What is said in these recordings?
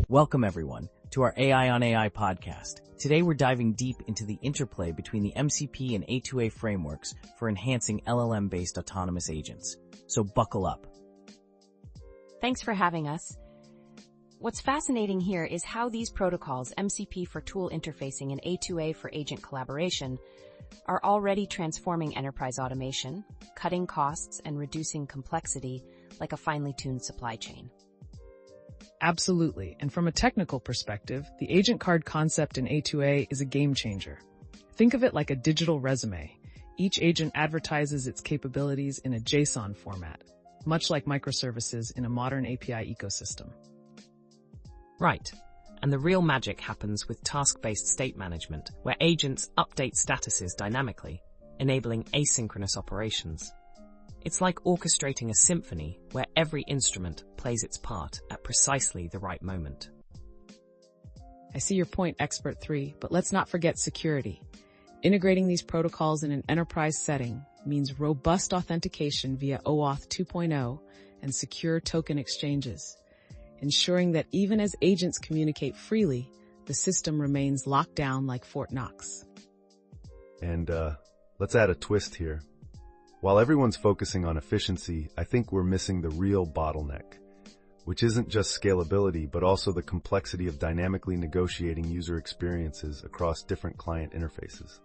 Welcome everyone to our AI on AI podcast. Today we're diving deep into the interplay between the MCP and A2A frameworks for enhancing LLM-based autonomous agents. So buckle up. Thanks for having us. What's fascinating here is how these protocols, MCP for tool interfacing and A2A for agent collaboration, are already transforming enterprise automation, cutting costs, and reducing complexity like a finely tuned supply chain. Absolutely, and from a technical perspective, the agent card concept in A2A is a game changer. Think of it like a digital resume. Each agent advertises its capabilities in a JSON format, much like microservices in a modern API ecosystem. Right. And the real magic happens with task-based state management, where agents update statuses dynamically, enabling asynchronous operations. It's like orchestrating a symphony where every instrument plays its part at precisely the right moment. I see your point, Expert 3, but let's not forget security. Integrating these protocols in an enterprise setting means robust authentication via OAuth 2.0 and secure token exchanges, ensuring that even as agents communicate freely, the system remains locked down like Fort Knox. And let's add a twist here. While everyone's focusing on efficiency, I think we're missing the real bottleneck, which isn't just scalability, but also the complexity of dynamically negotiating user experiences across different client interfaces.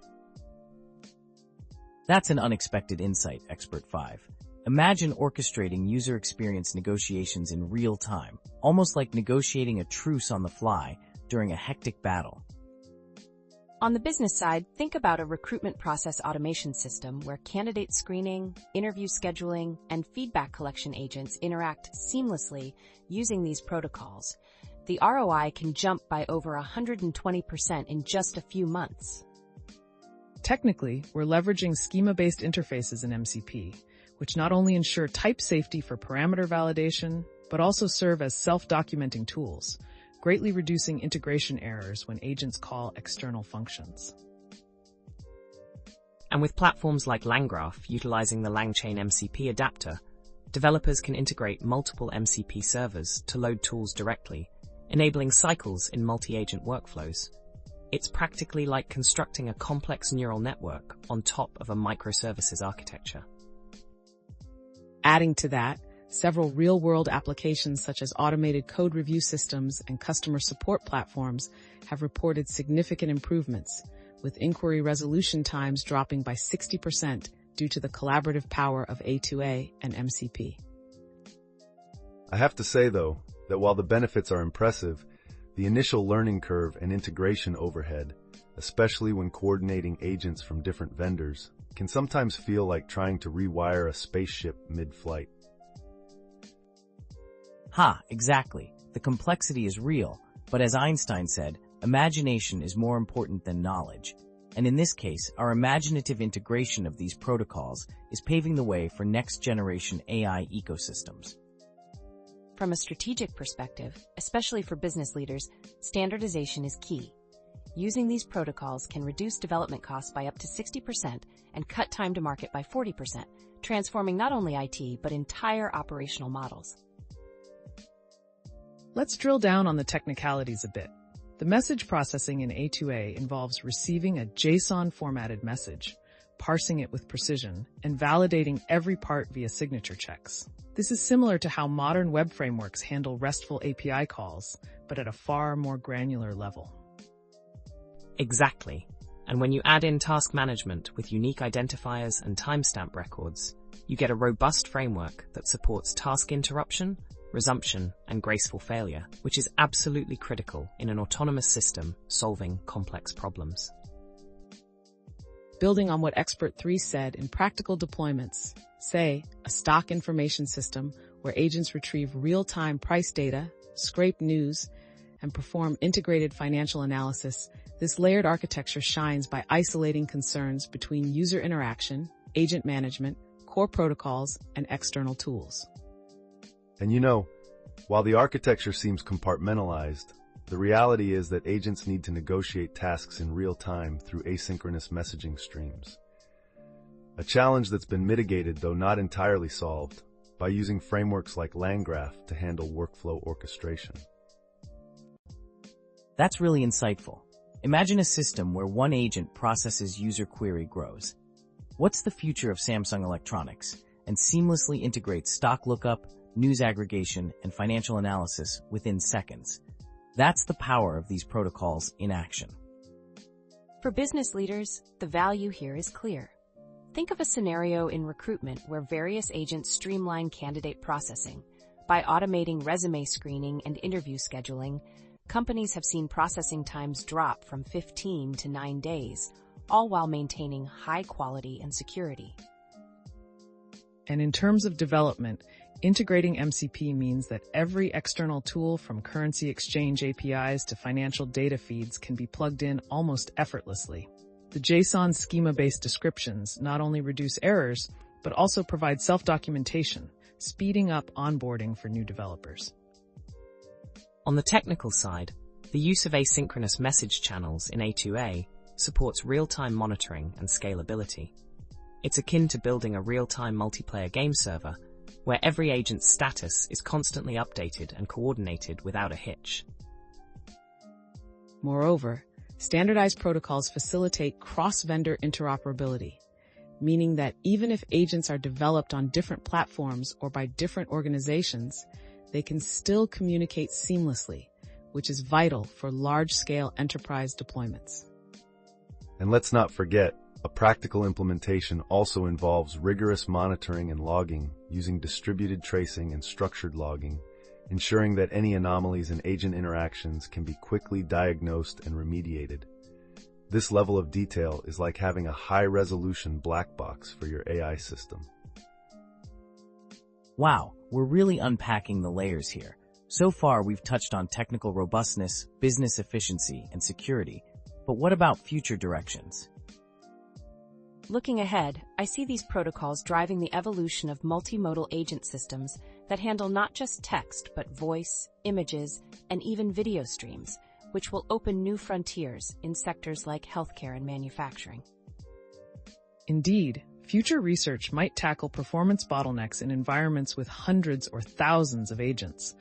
That's an unexpected insight, Expert 5. Imagine orchestrating user experience negotiations in real time, almost like negotiating a truce on the fly during a hectic battle. On the business side, think about a recruitment process automation system where candidate screening, interview scheduling, and feedback collection agents interact seamlessly using these protocols. The ROI can jump by over 120% in just a few months. Technically, we're leveraging schema-based interfaces in MCP, which not only ensure type safety for parameter validation, but also serve as self-documenting tools, greatly reducing integration errors when agents call external functions. And with platforms like LangGraph utilizing the LangChain MCP adapter, developers can integrate multiple MCP servers to load tools directly, enabling cycles in multi-agent workflows. It's practically like constructing a complex neural network on top of a microservices architecture. Adding to that, several real-world applications such as automated code review systems and customer support platforms have reported significant improvements, with inquiry resolution times dropping by 60% due to the collaborative power of A2A and MCP. I have to say, though, that while the benefits are impressive, the initial learning curve and integration overhead, especially when coordinating agents from different vendors, can sometimes feel like trying to rewire a spaceship mid-flight. Exactly. The complexity is real, but as Einstein said, imagination is more important than knowledge. And in this case, our imaginative integration of these protocols is paving the way for next-generation AI ecosystems. From a strategic perspective, especially for business leaders, standardization is key. Using these protocols can reduce development costs by up to 60% and cut time to market by 40%, transforming not only IT but entire operational models. Let's drill down on the technicalities a bit. The message processing in A2A involves receiving a JSON-formatted message, parsing it with precision, and validating every part via signature checks. This is similar to how modern web frameworks handle RESTful API calls, but at a far more granular level. Exactly. And when you add in task management with unique identifiers and timestamp records, you get a robust framework that supports task interruption, resumption, and graceful failure, which is absolutely critical in an autonomous system solving complex problems. Building on what Expert 3 said, in practical deployments, say, a stock information system where agents retrieve real-time price data, scrape news, and perform integrated financial analysis, this layered architecture shines by isolating concerns between user interaction, agent management, core protocols, and external tools. And while the architecture seems compartmentalized, the reality is that agents need to negotiate tasks in real time through asynchronous messaging streams. A challenge that's been mitigated, though not entirely solved, by using frameworks like LangGraph to handle workflow orchestration. That's really insightful. Imagine a system where one agent processes user query grows. What's the future of Samsung Electronics? And seamlessly integrates stock lookup, news aggregation, and financial analysis within seconds. That's the power of these protocols in action. For business leaders, the value here is clear. Think of a scenario in recruitment where various agents streamline candidate processing. By automating resume screening and interview scheduling, companies have seen processing times drop from 15 to 9 days, all while maintaining high quality and security. And in terms of development, integrating MCP means that every external tool from currency exchange APIs to financial data feeds can be plugged in almost effortlessly. The JSON schema-based descriptions not only reduce errors, but also provide self-documentation, speeding up onboarding for new developers. On the technical side, the use of asynchronous message channels in A2A supports real-time monitoring and scalability. It's akin to building a real-time multiplayer game server, where every agent's status is constantly updated and coordinated without a hitch. Moreover, standardized protocols facilitate cross-vendor interoperability, meaning that even if agents are developed on different platforms or by different organizations, they can still communicate seamlessly, which is vital for large-scale enterprise deployments. And let's not forget, a practical implementation also involves rigorous monitoring and logging using distributed tracing and structured logging, ensuring that any anomalies in agent interactions can be quickly diagnosed and remediated. This level of detail is like having a high-resolution black box for your AI system. Wow, we're really unpacking the layers here. So far, we've touched on technical robustness, business efficiency, and security. But what about future directions? Looking ahead, I see these protocols driving the evolution of multimodal agent systems that handle not just text but voice, images, and even video streams, which will open new frontiers in sectors like healthcare and manufacturing. Indeed, future research might tackle performance bottlenecks in environments with hundreds or thousands of agents,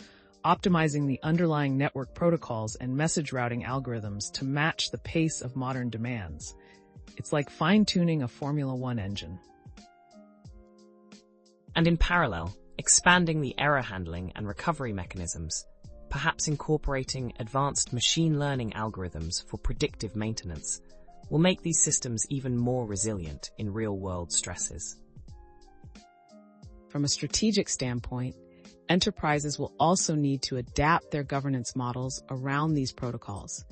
optimizing the underlying network protocols and message routing algorithms to match the pace of modern demands. It's like fine-tuning a Formula One engine. And in parallel, expanding the error handling and recovery mechanisms, perhaps incorporating advanced machine learning algorithms for predictive maintenance, will make these systems even more resilient in real-world stresses. From a strategic standpoint, enterprises will also need to adapt their governance models around these protocols,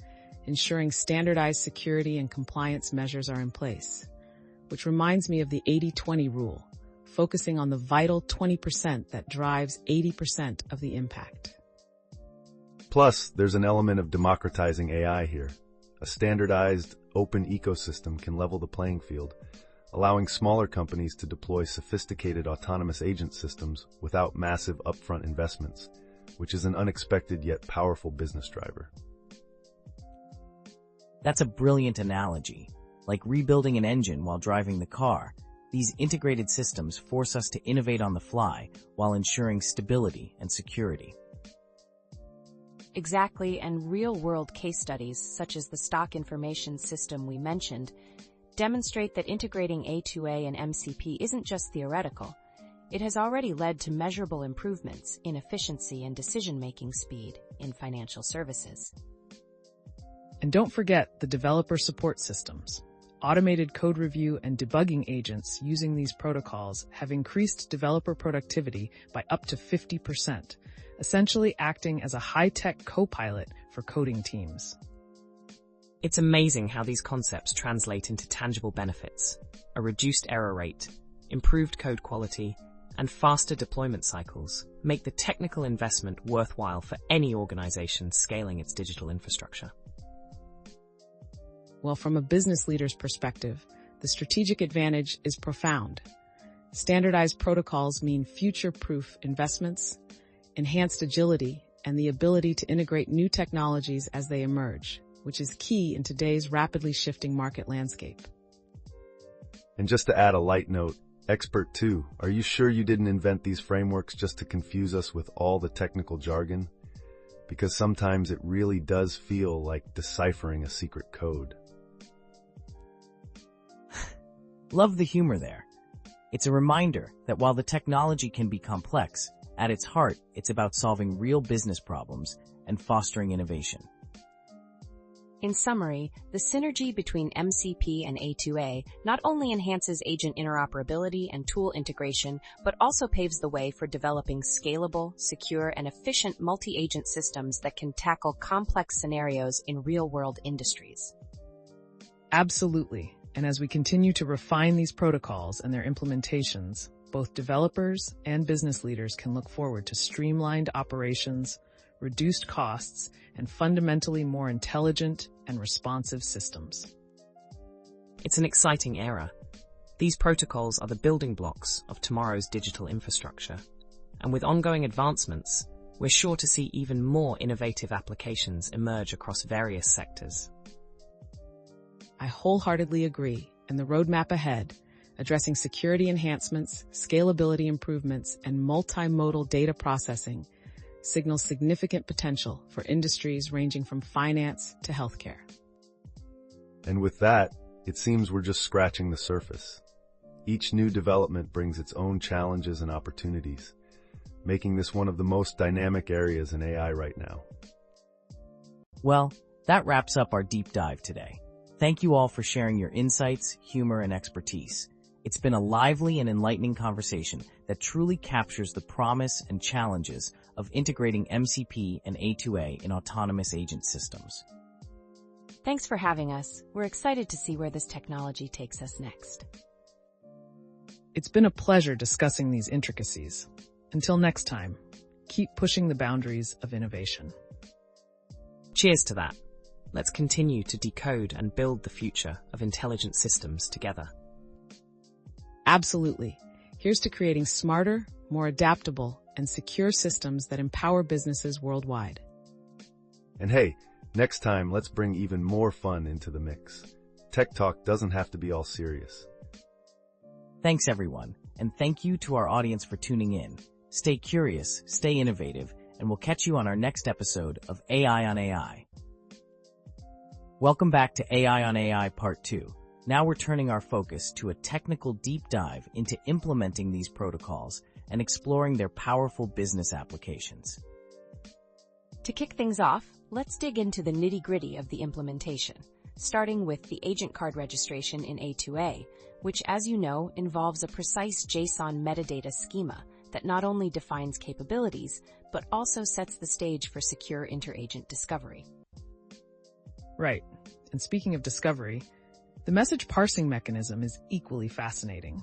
ensuring standardized security and compliance measures are in place, which reminds me of the 80-20 rule, focusing on the vital 20% that drives 80% of the impact. Plus, there's an element of democratizing AI here. A standardized, open ecosystem can level the playing field, allowing smaller companies to deploy sophisticated autonomous agent systems without massive upfront investments, which is an unexpected yet powerful business driver. That's a brilliant analogy. Like rebuilding an engine while driving the car, these integrated systems force us to innovate on the fly while ensuring stability and security. Exactly, and real-world case studies, such as the stock information system we mentioned, demonstrate that integrating A2A and MCP isn't just theoretical. It has already led to measurable improvements in efficiency and decision-making speed in financial services. And don't forget the developer support systems. Automated code review and debugging agents using these protocols have increased developer productivity by up to 50%, essentially acting as a high-tech co-pilot for coding teams. It's amazing how these concepts translate into tangible benefits: a reduced error rate, improved code quality, and faster deployment cycles make the technical investment worthwhile for any organization scaling its digital infrastructure. Well, from a business leader's perspective, the strategic advantage is profound. Standardized protocols mean future-proof investments, enhanced agility, and the ability to integrate new technologies as they emerge, which is key in today's rapidly shifting market landscape. And just to add a light note, Expert 2, are you sure you didn't invent these frameworks just to confuse us with all the technical jargon? because sometimes it really does feel like deciphering a secret code. Love the humor there. It's a reminder that while the technology can be complex, at its heart, it's about solving real business problems and fostering innovation. In summary, the synergy between MCP and A2A not only enhances agent interoperability and tool integration, but also paves the way for developing scalable, secure, and efficient multi-agent systems that can tackle complex scenarios in real-world industries. Absolutely. And as we continue to refine these protocols and their implementations, both developers and business leaders can look forward to streamlined operations, reduced costs, and fundamentally more intelligent and responsive systems. It's an exciting era. These protocols are the building blocks of tomorrow's digital infrastructure. And with ongoing advancements, we're sure to see even more innovative applications emerge across various sectors. I wholeheartedly agree, and the roadmap ahead, addressing security enhancements, scalability improvements, and multimodal data processing, signals significant potential for industries ranging from finance to healthcare. And with that, it seems we're just scratching the surface. Each new development brings its own challenges and opportunities, making this one of the most dynamic areas in AI right now. Well, that wraps up our deep dive today. Thank you all for sharing your insights, humor, and expertise. It's been a lively and enlightening conversation that truly captures the promise and challenges of integrating MCP and A2A in autonomous agent systems. Thanks for having us. We're excited to see where this technology takes us next. It's been a pleasure discussing these intricacies. Until next time, keep pushing the boundaries of innovation. Cheers to that. Let's continue to decode and build the future of intelligent systems together. Absolutely. Here's to creating smarter, more adaptable, and secure systems that empower businesses worldwide. And hey, next time, let's bring even more fun into the mix. Tech Talk doesn't have to be all serious. Thanks, everyone, and thank you to our audience for tuning in. Stay curious, stay innovative, and we'll catch you on our next episode of AI on AI. Welcome back to AI on AI Part 2. Now we're turning our focus to a technical deep dive into implementing these protocols and exploring their powerful business applications. To kick things off, let's dig into the nitty-gritty of the implementation, starting with the agent card registration in A2A, which, as you know, involves a precise JSON metadata schema that not only defines capabilities, but also sets the stage for secure interagent discovery. Right. And speaking of discovery, the message parsing mechanism is equally fascinating.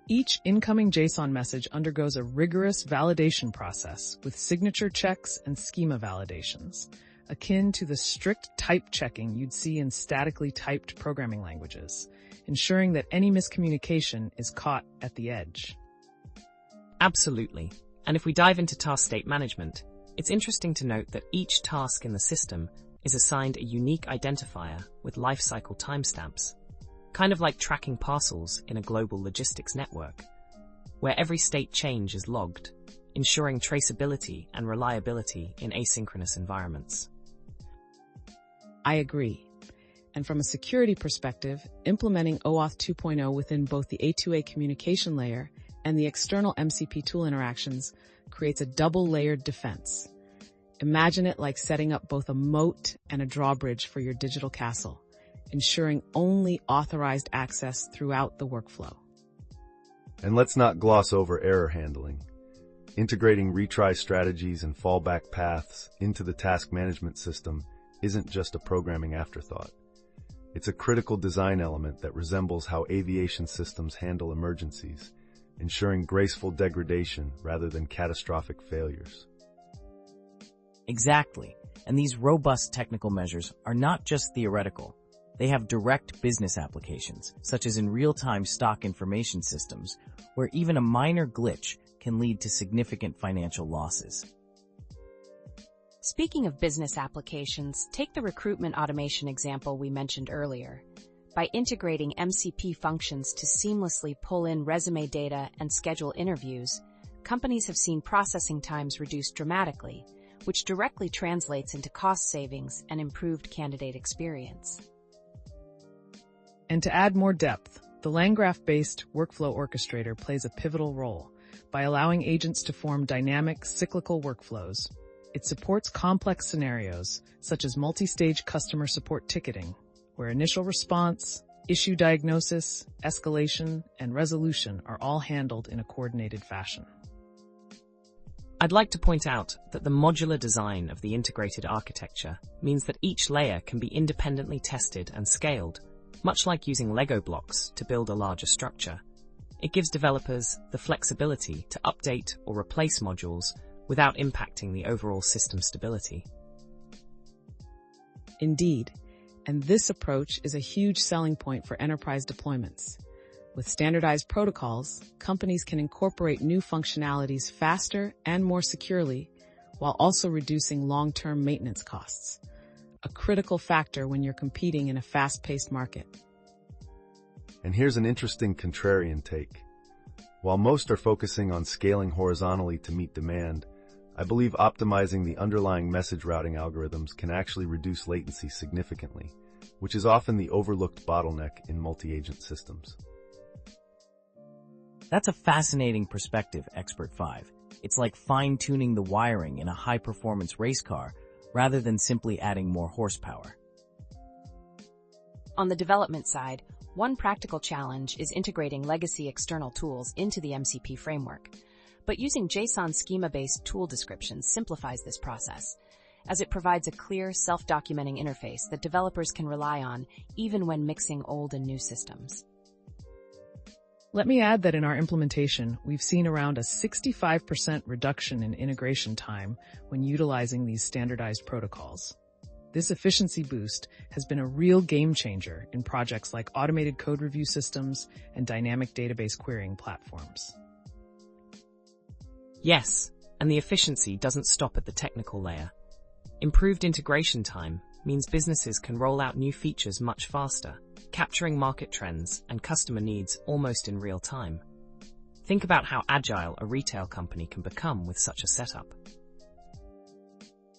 Each incoming JSON message undergoes a rigorous validation process with signature checks and schema validations, akin to the strict type checking you'd see in statically typed programming languages, ensuring that any miscommunication is caught at the edge. Absolutely. And if we dive into task state management, it's interesting to note that each task in the system is assigned a unique identifier with lifecycle timestamps, kind of like tracking parcels in a global logistics network, where every state change is logged, ensuring traceability and reliability in asynchronous environments. I agree. And from a security perspective, implementing OAuth 2.0 within both the A2A communication layer and the external MCP tool interactions creates a double-layered defense. Imagine it like setting up both a moat and a drawbridge for your digital castle, ensuring only authorized access throughout the workflow. And let's not gloss over error handling. Integrating retry strategies and fallback paths into the task management system isn't just a programming afterthought. It's a critical design element that resembles how aviation systems handle emergencies, ensuring graceful degradation rather than catastrophic failures. Exactly. And these robust technical measures are not just theoretical. They have direct business applications, such as in real-time stock information systems, where even a minor glitch can lead to significant financial losses. Speaking of business applications, take the recruitment automation example we mentioned earlier. By integrating MCP functions to seamlessly pull in resume data and schedule interviews, companies have seen processing times reduced dramatically, which directly translates into cost savings and improved candidate experience. And to add more depth, the LangGraph-based workflow orchestrator plays a pivotal role by allowing agents to form dynamic, cyclical workflows. It supports complex scenarios, such as multi-stage customer support ticketing, where initial response, issue diagnosis, escalation, and resolution are all handled in a coordinated fashion. I'd like to point out that the modular design of the integrated architecture means that each layer can be independently tested and scaled, much like using Lego blocks to build a larger structure. It gives developers the flexibility to update or replace modules without impacting the overall system stability. Indeed, and this approach is a huge selling point for enterprise deployments. With standardized protocols, companies can incorporate new functionalities faster and more securely, while also reducing long-term maintenance costs, a critical factor when you're competing in a fast-paced market. And here's an interesting contrarian take. While most are focusing on scaling horizontally to meet demand, I believe optimizing the underlying message routing algorithms can actually reduce latency significantly, which is often the overlooked bottleneck in multi-agent systems. That's a fascinating perspective, Expert 5. It's like fine-tuning the wiring in a high-performance race car rather than simply adding more horsepower. On the development side, one practical challenge is integrating legacy external tools into the MCP framework. But using JSON schema-based tool descriptions simplifies this process, as it provides a clear, self-documenting interface that developers can rely on even when mixing old and new systems. Let me add that in our implementation, we've seen around a 65% reduction in integration time when utilizing these standardized protocols. This efficiency boost has been a real game changer in projects like automated code review systems and dynamic database querying platforms. Yes, and the efficiency doesn't stop at the technical layer. Improved integration time means businesses can roll out new features much faster, capturing market trends and customer needs almost in real time. Think about how agile a retail company can become with such a setup.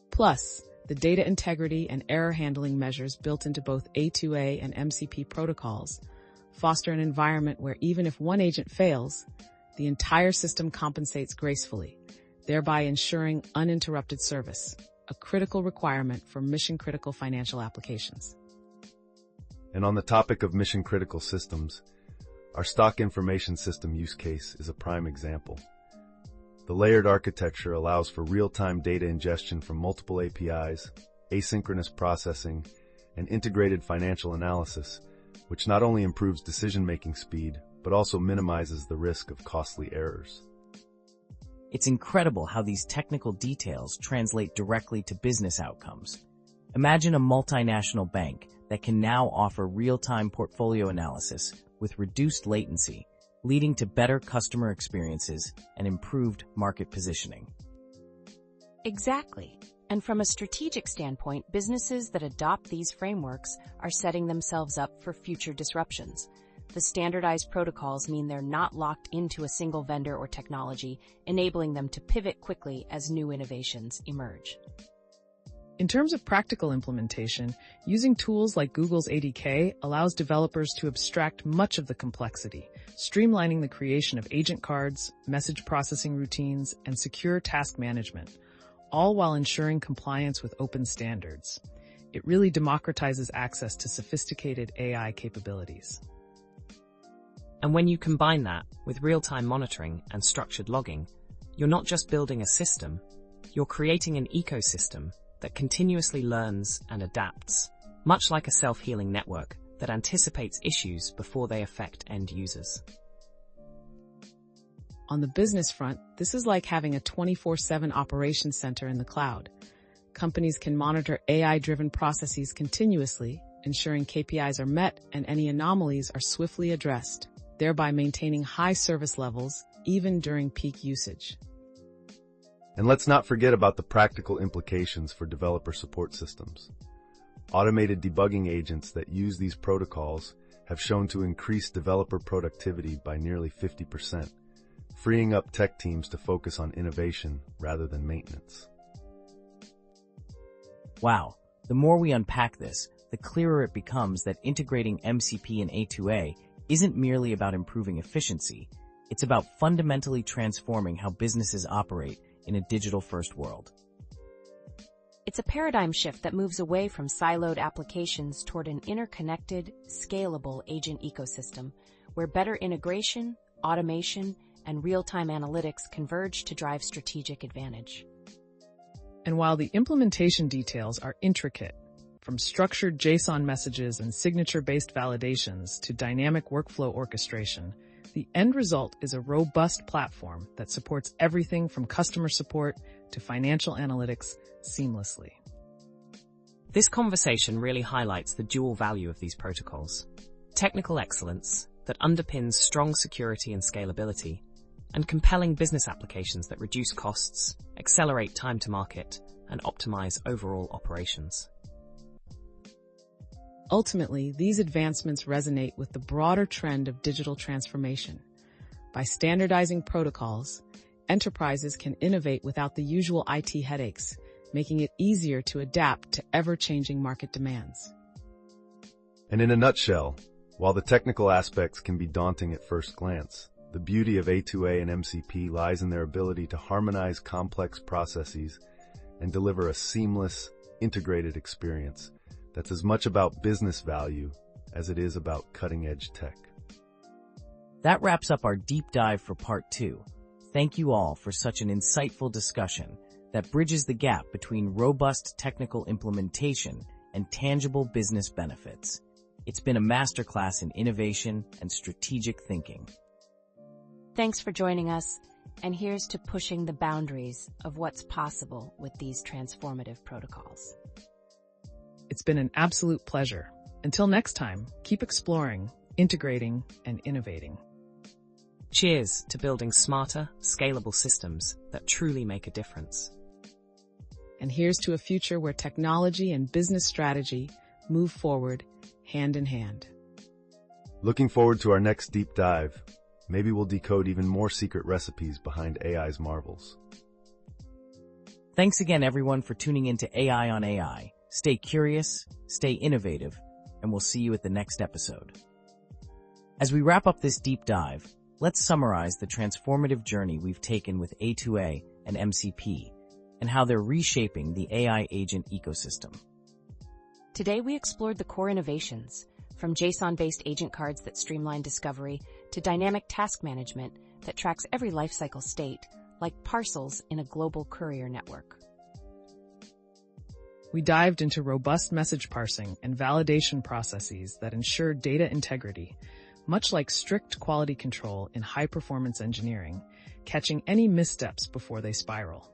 Plus, the data integrity and error handling measures built into both A2A and MCP protocols foster an environment where even if one agent fails, the entire system compensates gracefully, thereby ensuring uninterrupted service, a critical requirement for mission-critical financial applications. And on the topic of mission-critical systems, our stock information system use case is a prime example. The layered architecture allows for real-time data ingestion from multiple APIs, asynchronous processing, and integrated financial analysis, which not only improves decision-making speed, but also minimizes the risk of costly errors. It's incredible how these technical details translate directly to business outcomes. Imagine a multinational bank that can now offer real-time portfolio analysis with reduced latency, leading to better customer experiences and improved market positioning. Exactly. And from a strategic standpoint, businesses that adopt these frameworks are setting themselves up for future disruptions. The standardized protocols mean they're not locked into a single vendor or technology, enabling them to pivot quickly as new innovations emerge. In terms of practical implementation, using tools like Google's ADK allows developers to abstract much of the complexity, streamlining the creation of agent cards, message processing routines, and secure task management, all while ensuring compliance with open standards. It really democratizes access to sophisticated AI capabilities. And when you combine that with real-time monitoring and structured logging, you're not just building a system, you're creating an ecosystem that continuously learns and adapts, much like a self-healing network that anticipates issues before they affect end users. On the business front, this is like having a 24/7 operations center in the cloud. Companies can monitor AI-driven processes continuously, ensuring KPIs are met and any anomalies are swiftly addressed, thereby maintaining high service levels even during peak usage. And let's not forget about the practical implications for developer support systems. Automated debugging agents that use these protocols have shown to increase developer productivity by nearly 50%, freeing up tech teams to focus on innovation rather than maintenance. Wow, the more we unpack this, the clearer it becomes that integrating MCP and A2A isn't merely about improving efficiency, it's about fundamentally transforming how businesses operate in a digital-first world. It's a paradigm shift that moves away from siloed applications toward an interconnected, scalable agent ecosystem, where better integration, automation, and real-time analytics converge to drive strategic advantage. And while the implementation details are intricate, from structured JSON messages and signature-based validations to dynamic workflow orchestration, the end result is a robust platform that supports everything from customer support to financial analytics seamlessly. This conversation really highlights the dual value of these protocols: technical excellence that underpins strong security and scalability, and compelling business applications that reduce costs, accelerate time to market, and optimize overall operations. Ultimately, these advancements resonate with the broader trend of digital transformation. By standardizing protocols, enterprises can innovate without the usual IT headaches, making it easier to adapt to ever-changing market demands. And in a nutshell, while the technical aspects can be daunting at first glance, the beauty of A2A and MCP lies in their ability to harmonize complex processes and deliver a seamless, integrated experience that's as much about business value as it is about cutting-edge tech. That wraps up our deep dive for part 2. Thank you all for such an insightful discussion that bridges the gap between robust technical implementation and tangible business benefits. It's been a masterclass in innovation and strategic thinking. Thanks for joining us, and here's to pushing the boundaries of what's possible with these transformative protocols. It's been an absolute pleasure. Until next time, keep exploring, integrating, and innovating. Cheers to building smarter, scalable systems that truly make a difference. And here's to a future where technology and business strategy move forward hand in hand. Looking forward to our next deep dive. Maybe we'll decode even more secret recipes behind AI's marvels. Thanks again, everyone, for tuning in to AI on AI. Stay curious, stay innovative, and we'll see you at the next episode. As we wrap up this deep dive, let's summarize the transformative journey we've taken with A2A and MCP and how they're reshaping the AI agent ecosystem. Today we explored the core innovations, from JSON-based agent cards that streamline discovery to dynamic task management that tracks every lifecycle state, like parcels in a global courier network. We dived into robust message parsing and validation processes that ensure data integrity, much like strict quality control in high-performance engineering, catching any missteps before they spiral.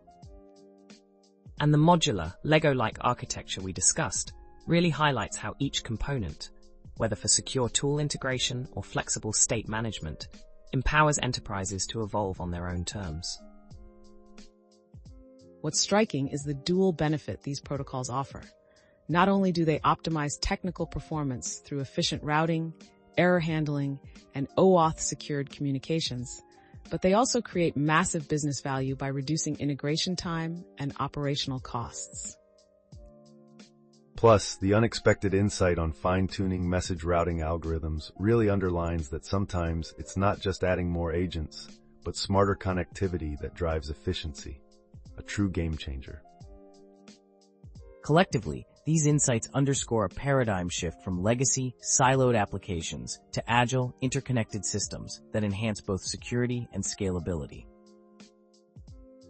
And the modular, Lego-like architecture we discussed really highlights how each component, whether for secure tool integration or flexible state management, empowers enterprises to evolve on their own terms. What's striking is the dual benefit these protocols offer. Not only do they optimize technical performance through efficient routing, error handling, and OAuth-secured communications, but they also create massive business value by reducing integration time and operational costs. Plus, the unexpected insight on fine-tuning message routing algorithms really underlines that sometimes it's not just adding more agents, but smarter connectivity that drives efficiency. A true game changer. Collectively, these insights underscore a paradigm shift from legacy, siloed applications to agile, interconnected systems that enhance both security and scalability.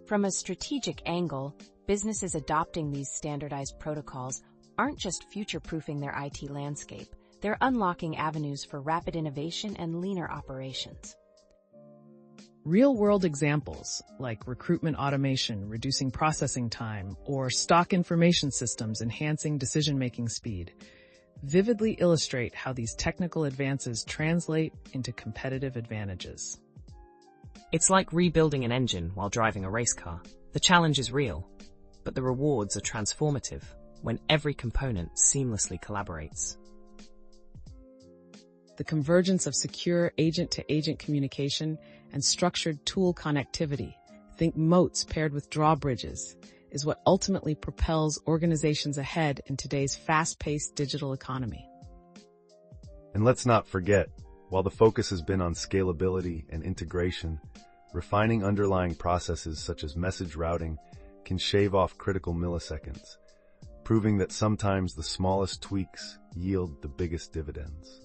From a strategic angle, businesses adopting these standardized protocols aren't just future-proofing their IT landscape, they're unlocking avenues for rapid innovation and leaner operations. Real-world examples, like recruitment automation reducing processing time or stock information systems enhancing decision-making speed, vividly illustrate how these technical advances translate into competitive advantages. It's like rebuilding an engine while driving a race car. The challenge is real, but the rewards are transformative when every component seamlessly collaborates. The convergence of secure agent-to-agent communication and structured tool connectivity, think moats paired with drawbridges, is what ultimately propels organizations ahead in today's fast-paced digital economy. And let's not forget, while the focus has been on scalability and integration, refining underlying processes such as message routing can shave off critical milliseconds, proving that sometimes the smallest tweaks yield the biggest dividends.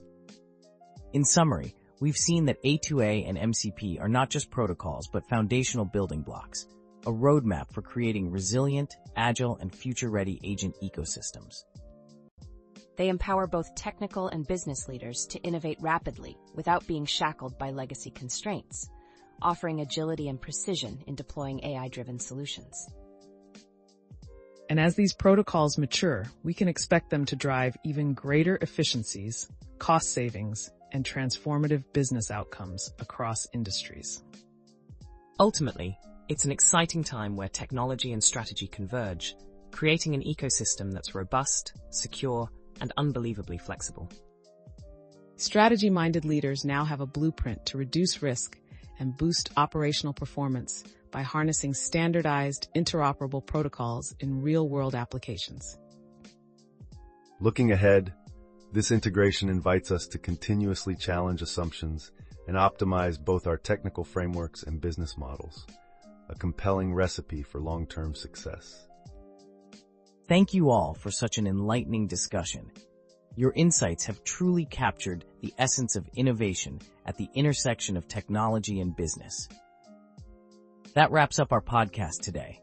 In summary, we've seen that A2A and MCP are not just protocols, but foundational building blocks, a roadmap for creating resilient, agile, and future-ready agent ecosystems. They empower both technical and business leaders to innovate rapidly without being shackled by legacy constraints, offering agility and precision in deploying AI-driven solutions. And as these protocols mature, we can expect them to drive even greater efficiencies, cost savings, and transformative business outcomes across industries. Ultimately, it's an exciting time where technology and strategy converge, creating an ecosystem that's robust, secure, and unbelievably flexible. Strategy-minded leaders now have a blueprint to reduce risk and boost operational performance by harnessing standardized, interoperable protocols in real-world applications. Looking ahead, this integration invites us to continuously challenge assumptions and optimize both our technical frameworks and business models, a compelling recipe for long-term success. Thank you all for such an enlightening discussion. Your insights have truly captured the essence of innovation at the intersection of technology and business. That wraps up our podcast today.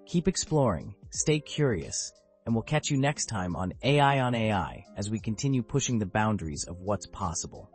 Keep exploring, stay curious, and we'll catch you next time on AI as we continue pushing the boundaries of what's possible.